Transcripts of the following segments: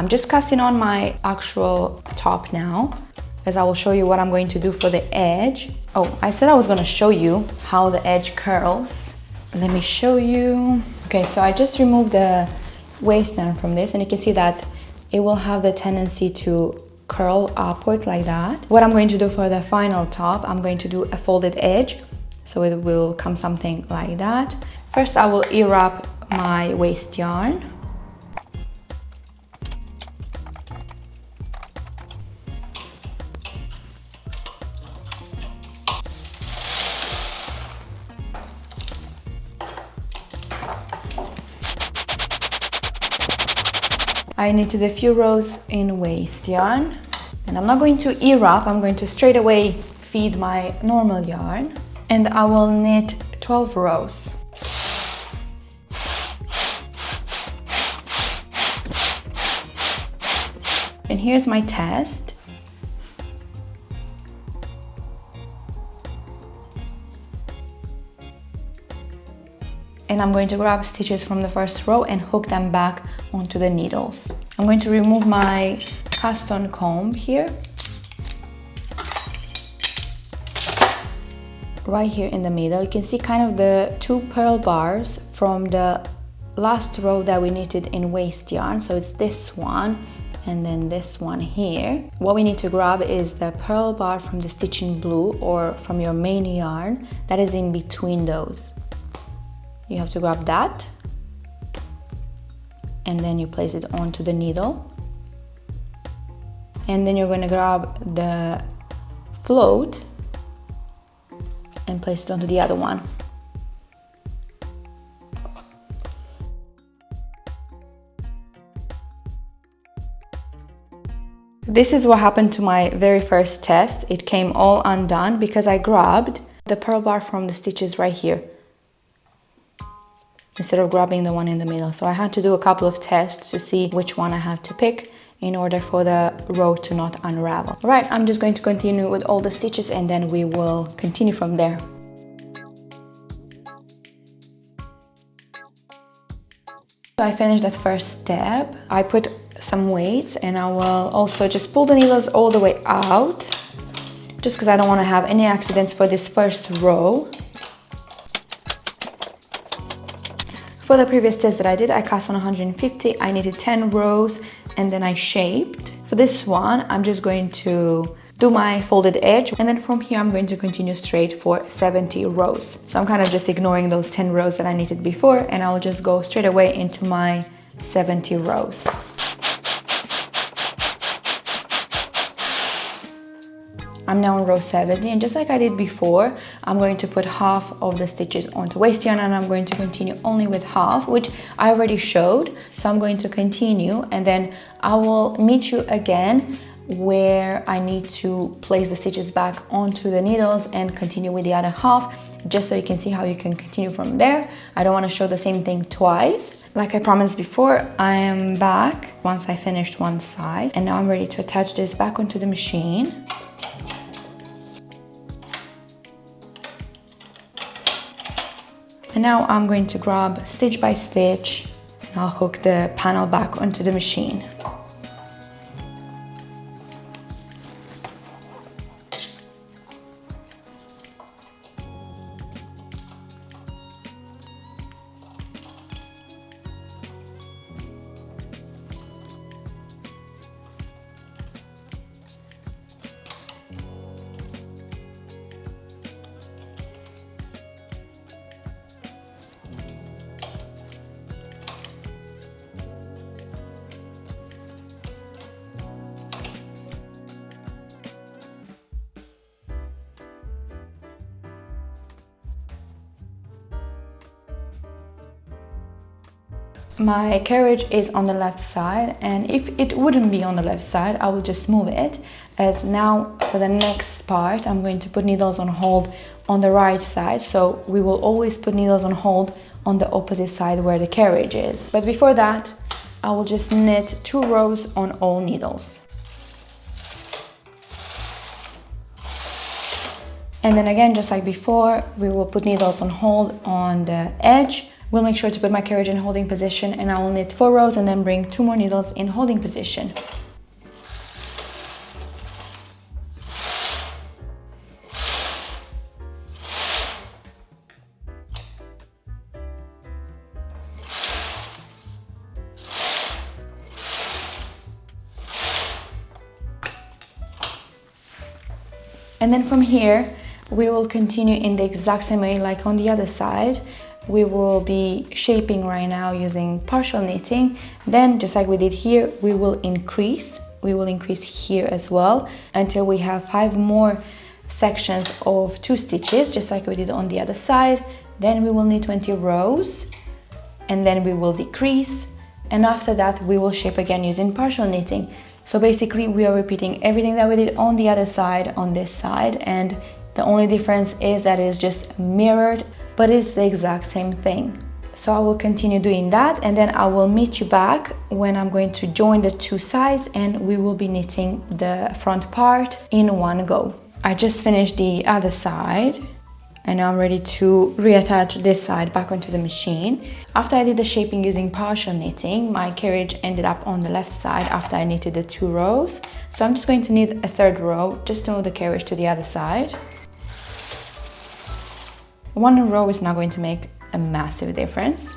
I'm just casting on my actual top now, as I will show you what I'm going to do for the edge. Oh, I said I was going to show you how the edge curls. Let me show you. Okay, so I just removed the waistband from this, and you can see that it will have the tendency to curl upward like that. What I'm going to do for the final top, I'm going to do a folded edge, so it will come something like that. First, I will ear up my waist yarn. I knitted a few rows in waist yarn, and I'm not going to ear up, I'm going to straight away feed my normal yarn, and I will knit 12 rows. And here's my test. And I'm going to grab stitches from the first row and hook them back onto the needles. I'm going to remove my cast on comb here. Right here in the middle, you can see kind of the two purl bars from the last row that we knitted in waist yarn. So it's this one and then this one here. What we need to grab is the purl bar from the stitch in blue or from your main yarn that is in between those. You have to grab that, and then you place it onto the needle, and then you're going to grab the float and place it onto the other one. This is what happened to my very first test. It came all undone because I grabbed the purl bar from the stitches right here instead of grabbing the one in the middle. So I had to do a couple of tests to see which one I have to pick in order for the row to not unravel. All right, I'm just going to continue with all the stitches and then we will continue from there. So I finished that first step. I put some weights and I will also just pull the needles all the way out, just because I don't want to have any accidents for this first row. For the previous test that I did, I cast on 150, I knitted 10 rows and then I shaped. For this one, I'm just going to do my folded edge, and then from here I'm going to continue straight for 70 rows. So I'm kind of just ignoring those 10 rows that I knitted before, and I will just go straight away into my 70 rows. I'm now on row 70, and just like I did before, I'm going to put half of the stitches onto waist yarn, and I'm going to continue only with half, which I already showed. So I'm going to continue, and then I will meet you again where I need to place the stitches back onto the needles and continue with the other half, just so you can see how you can continue from there. I don't want to show the same thing twice. Like I promised before, I am back once I finished one side, and now I'm ready to attach this back onto the machine. And now I'm going to grab stitch by stitch and I'll hook the panel back onto the machine. My carriage is on the left side, and if it wouldn't be on the left side, I will just move it, as now for the next part I'm going to put needles on hold on the right side, so we will always put needles on hold on the opposite side where the carriage is. But before that, I will just knit 2 rows on all needles. And then again, just like before, we will put needles on hold on the edge We'll make sure to put my carriage in holding position, and I will knit 4 rows and then bring 2 more needles in holding position. And then from here, we will continue in the exact same way like on the other side. We will be shaping right now using partial knitting. Then, just like we did here, we will increase. We will increase here as well until we have 5 more sections of 2 stitches, just like we did on the other side. Then we will knit 20 rows, and then we will decrease. And after that, we will shape again using partial knitting. So basically, we are repeating everything that we did on the other side, on this side, and the only difference is that it is just mirrored, but it's the exact same thing. So I will continue doing that, and then I will meet you back when I'm going to join the 2 sides, and we will be knitting the front part in one go. I just finished the other side, and now I'm ready to reattach this side back onto the machine. After I did the shaping using partial knitting, my carriage ended up on the left side after I knitted the 2 rows. So I'm just going to knit a 3rd row just to move the carriage to the other side. 1 row is not going to make a massive difference.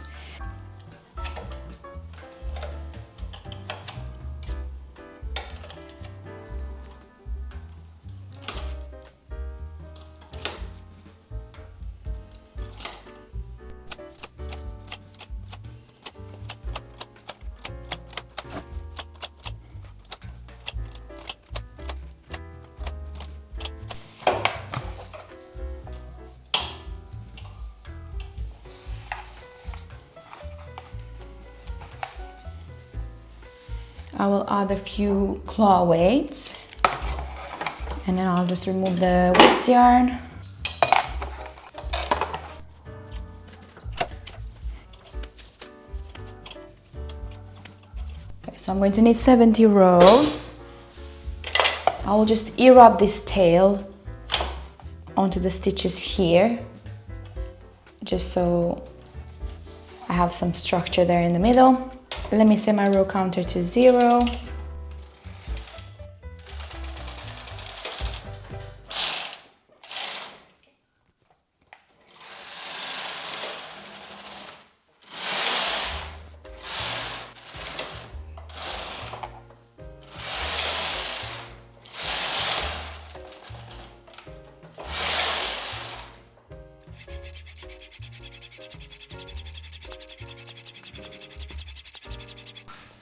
I will add a few claw weights, and then I'll just remove the waste yarn. Okay, so I'm going to knit 70 rows. I will just ear up this tail onto the stitches here, just so I have some structure there in the middle. Let me set my row counter to 0.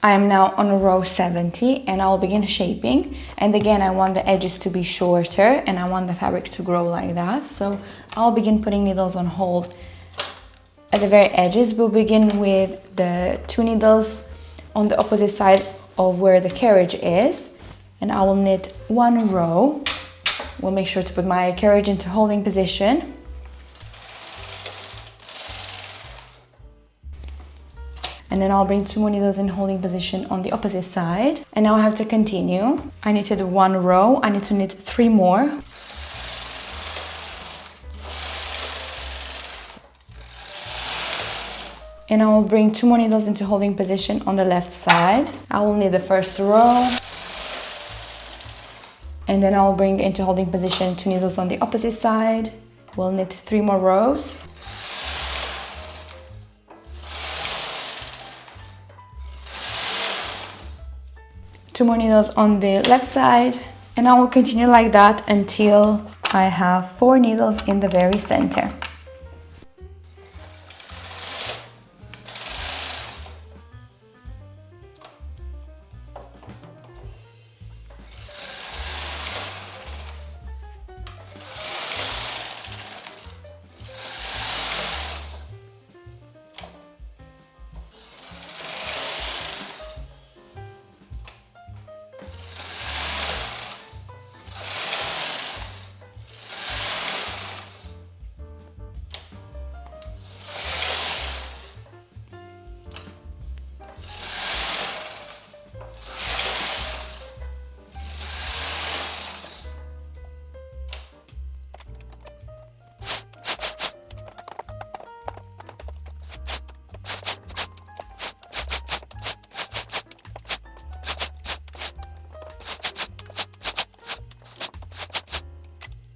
I am now on row 70, and I will begin shaping. And again, I want the edges to be shorter, and I want the fabric to grow like that. So I'll begin putting needles on hold at the very edges. We'll begin with the 2 needles on the opposite side of where the carriage is, and I will knit 1 row. We'll make sure to put my carriage into holding position. And then I'll bring 2 more needles in holding position on the opposite side. And now I have to continue. I knitted 1 row, I need to knit 3 more. And I will bring 2 more needles into holding position on the left side. I will knit the first row. And then I will bring into holding position 2 needles on the opposite side. We'll knit 3 more rows. Two more needles on the left side, and I will continue like that until I have 4 needles in the very center.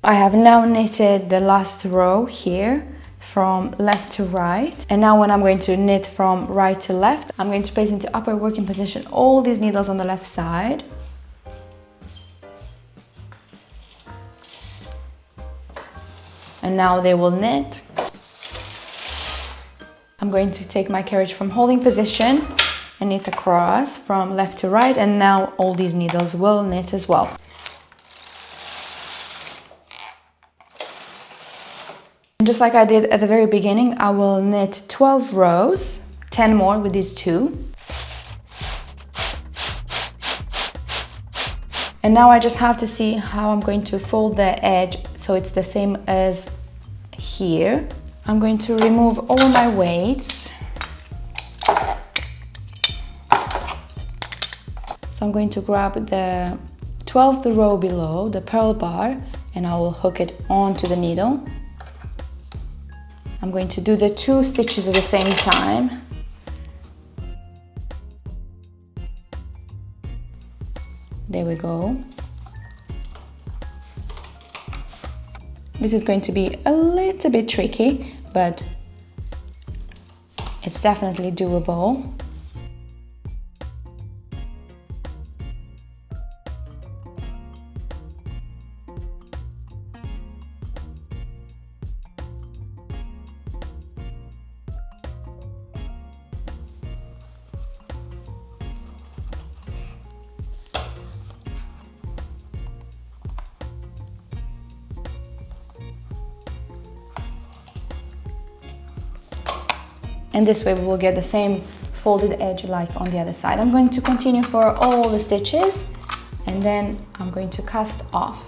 I have now knitted the last row here from left to right, and now when I'm going to knit from right to left, I'm going to place into upper working position all these needles on the left side. And now they will knit. I'm going to take my carriage from holding position and knit across from left to right, and now all these needles will knit as well. And just like I did at the very beginning, I will knit 12 rows, 10 more with these two. And now I just have to see how I'm going to fold the edge so it's the same as here. I'm going to remove all my weights. So I'm going to grab the 12th row below, the purl bar, and I will hook it onto the needle. I'm going to do the 2 stitches at the same time. There we go. This is going to be a little bit tricky, but it's definitely doable. And this way we will get the same folded edge like on the other side. I'm going to continue for all the stitches, and then I'm going to cast off.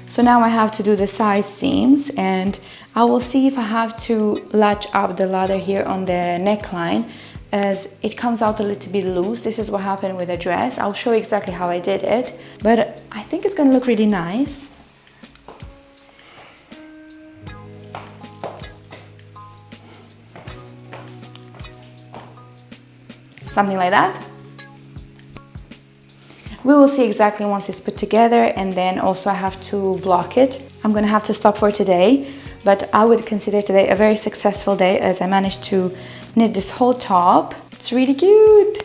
So now I have to do the side seams, and I will see if I have to latch up the ladder here on the neckline, as it comes out a little bit loose. This is what happened with the dress. I'll show you exactly how I did it, but I think it's gonna look really nice. Something like that. We will see exactly once it's put together, and then also I have to block it. I'm gonna have to stop for today, but I would consider today a very successful day as I managed to knit this whole top. It's really cute.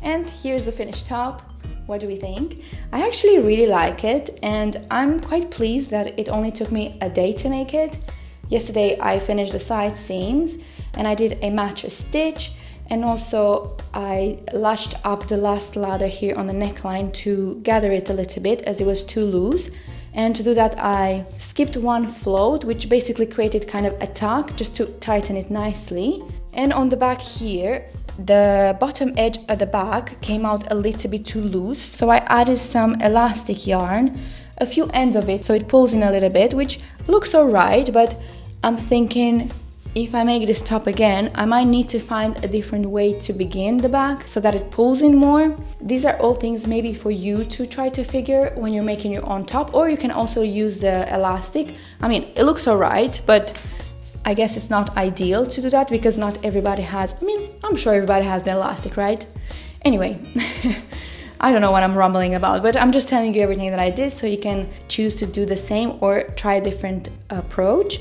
And here's the finished top. What do we think? I actually really like it, and I'm quite pleased that it only took me a day to make it. Yesterday I finished the side seams and I did a mattress stitch, and also I lashed up the last ladder here on the neckline to gather it a little bit as it was too loose. And to do that I skipped one float, which basically created kind of a tuck just to tighten it nicely. And on the back here, the bottom edge at the back came out a little bit too loose, so I added some elastic yarn, a few ends of it, so it pulls in a little bit, which looks alright, but I'm thinking if I make this top again, I might need to find a different way to begin the back so that it pulls in more. These are all things maybe for you to try to figure when you're making your own top, or you can also use the elastic. I mean, it looks alright, but I guess it's not ideal to do that because not everybody has, I mean, I'm sure everybody has the elastic, right? Anyway, I don't know what I'm rumbling about, but I'm just telling you everything that I did so you can choose to do the same or try a different approach.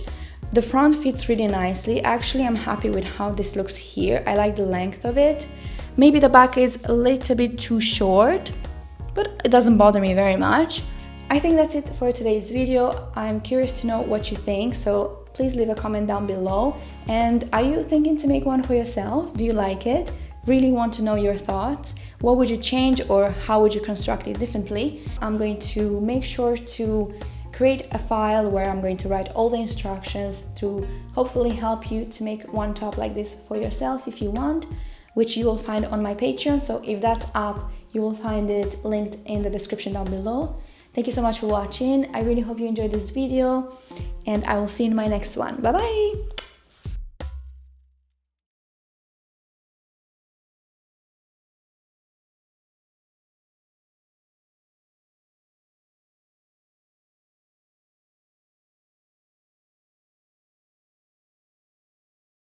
The front fits really nicely. Actually, I'm happy with how this looks here. I like the length of it. Maybe the back is a little bit too short, but it doesn't bother me very much. I think that's it for today's video. I'm curious to know what you think, so please leave a comment down below. And are you thinking to make one for yourself? Do you like it? Really want to know your thoughts. What would you change, or how would you construct it differently? I'm going to make sure to create a file where I'm going to write all the instructions to hopefully help you to make one top like this for yourself if you want, which you will find on my Patreon. So if that's up, you will find it linked in the description down below. Thank you so much for watching. I really hope you enjoyed this video, and I will see you in my next one. Bye bye!